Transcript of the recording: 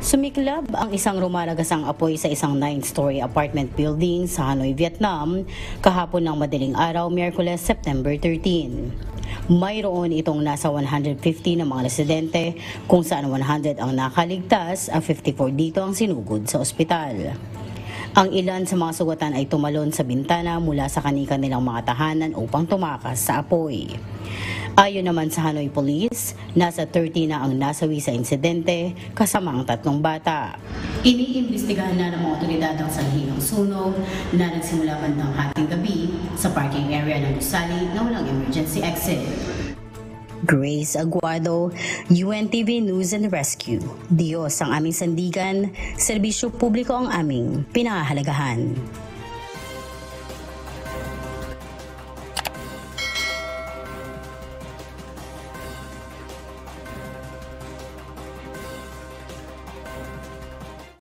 Sumiklab ang isang rumalagasang apoy sa isang 9-story apartment building sa Hanoi, Vietnam, kahapon ng madaling araw, Miyerkules, September 13. Mayroon itong nasa 150 na mga residente kung saan 100 ang nakaligtas at 54 dito ang sinugod sa ospital. Ang ilan sa mga sugatan ay tumalon sa bintana mula sa kani-kanilang mga tahanan upang tumakas sa apoy. Ayon naman sa Hanoi Police, nasa 30 na ang nasawi sa insidente kasama ang 3 bata. Iniimbestigahan na ng mga otoridad ang sanhi ng sunog na nagsimula bandang hating gabi sa parking area ng gusali na walang emergency exit. Grace Aguado, UNTV News and Rescue. Diyos ang aming sandigan, serbisyo publiko ang aming pinahahalagahan.